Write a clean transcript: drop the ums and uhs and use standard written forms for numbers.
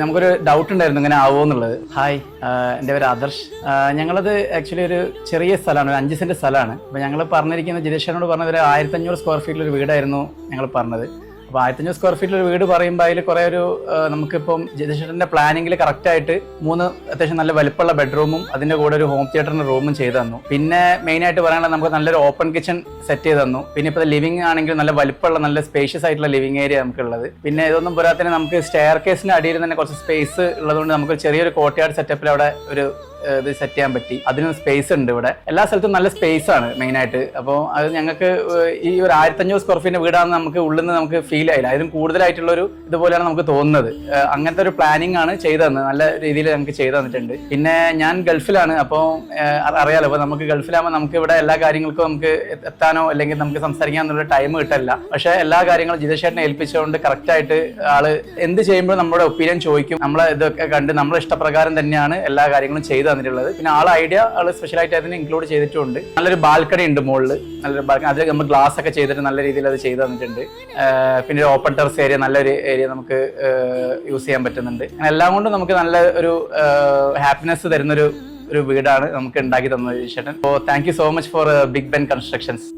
നമുക്കൊരു ഡൗട്ട് ഉണ്ടായിരുന്നു ഇങ്ങനെ ആവുമോ എന്നുള്ളത്. ഹായ്, എൻ്റെ പേര് ആദർശ്. ഞങ്ങളത് ആക്ച്വലി ഒരു ചെറിയ സ്ഥലമാണ്, ഒരു 5 സെന്റ് സ്ഥലമാണ്. അപ്പോൾ ഞങ്ങൾ പറഞ്ഞിരിക്കുന്നത് ജിതേഷനോട് പറഞ്ഞത് ഒരു 1500 സ്ക്വയർ ഫീറ്റിലൊരു വീടായിരുന്നു ഞങ്ങൾ പറഞ്ഞത്. അപ്പോൾ 1500 സ്ക്വയർ ഫീറ്റിൽ ഒരു വീട് പറയുമ്പോൾ അതിൽ കുറേ നമുക്കിപ്പം ജിതേഷൻ്റെ പ്ലാനിങ്ങിൽ കറക്റ്റായിട്ട് 3 അത്യാവശ്യം നല്ല വലിപ്പമുള്ള ബെഡ്റൂമും അതിൻ്റെ കൂടെ ഒരു ഹോം തിയേറ്ററിൻ്റെ റൂമും ചെയ്തു തന്നു. പിന്നെ മെയിനായിട്ട് പറയാനുള്ളത് നമുക്ക് നല്ലൊരു ഓപ്പൺ കിച്ചൺ സെറ്റ് ചെയ്ത് തന്നു. പിന്നെ ഇപ്പോൾ ലിവിംഗ് ആണെങ്കിൽ നല്ല വലിപ്പമുള്ള നല്ല സ്പേഷ്യസ് ആയിട്ടുള്ള ലിവിംഗ് ഏരിയ നമുക്കുള്ളത്. പിന്നെ ഇതൊന്നും പോരാത്തന്നെ നമുക്ക് സ്റ്റെയർ കേസിന് അടിയിൽ തന്നെ കുറച്ച് സ്പേസ് ഉള്ളതുകൊണ്ട് നമുക്ക് ചെറിയൊരു കോർട്ട്യാർഡ് സെറ്റപ്പിൽ അവിടെ ഒരു ഇത് സെറ്റ് ചെയ്യാൻ പറ്റി. അതിനും സ്പേസ് ഉണ്ട്. ഇവിടെ എല്ലാ സ്ഥലത്തും നല്ല സ്പേസ് ആണ് മെയിനായിട്ട്. അപ്പോൾ അത് ഞങ്ങൾക്ക് ഈ ഒരു 1500 സ്ക്വയർ ഫീറ്റിന്റെ വീടാണെന്ന് നമുക്ക് ഉള്ളിൽ നിന്ന് നമുക്ക് ഫീൽ ആയില്ല. അതിനും കൂടുതലായിട്ടുള്ളൊരു ഇതുപോലെയാണ് നമുക്ക് തോന്നുന്നത്. അങ്ങനത്തെ ഒരു പ്ലാനിങ് ആണ് ചെയ്തു തന്നത്, നല്ല രീതിയിൽ നമുക്ക് ചെയ്തു തന്നിട്ടുണ്ട്. പിന്നെ ഞാൻ ഗൾഫിലാണ്, അപ്പോൾ അറിയാലോ, അപ്പോൾ നമുക്ക് ഗൾഫിലാകുമ്പോൾ നമുക്ക് ഇവിടെ എല്ലാ കാര്യങ്ങൾക്കും നമുക്ക് എത്താനോ അല്ലെങ്കിൽ നമുക്ക് സംസാരിക്കാനൊന്നുള്ള ടൈം കിട്ടില്ല. പക്ഷേ എല്ലാ കാര്യങ്ങളും ജിതേഷേട്ടനെ ഏൽപ്പിച്ചുകൊണ്ട് കറക്റ്റായിട്ട് ആള് എന്ത് ചെയ്യുമ്പോഴും നമ്മുടെ ഒപ്പീനിയൻ ചോദിക്കും. നമ്മളെ ഇതൊക്കെ കണ്ട് നമ്മളെ ഇഷ്ടപ്രകാരം തന്നെയാണ് എല്ലാ കാര്യങ്ങളും ചെയ്തു തന്നിട്ടുള്ളത്. പിന്നെ ഐഡിയ സ്പെഷ്യലായിട്ട് അതിന് ഇൻക്ലൂഡ് ചെയ്തിട്ടുണ്ട്. നല്ലൊരു ബാൽക്കണി ഉണ്ട് മുകളിൽ, നല്ലൊരു ബാൽക്കണി, അതിൽ നമ്മൾ ഗ്ലാസ് ഒക്കെ ചെയ്തിട്ട് നല്ല രീതിയിൽ അത് ചെയ്തു തന്നിട്ടുണ്ട്. പിന്നെ ഒരു ഓപ്പൺ ടെറസ് ഏരിയ, നല്ലൊരു ഏരിയ നമുക്ക് യൂസ് ചെയ്യാൻ പറ്റുന്നുണ്ട്. അങ്ങനെ എല്ലാം കൊണ്ടും നമുക്ക് നല്ല ഒരു ഹാപ്പിനെസ് തരുന്നൊരു വീടാണ് നമുക്ക് ഉണ്ടാക്കി തന്നത് ചേട്ടൻ. അപ്പോൾ thank you so much for Big Ben constructions.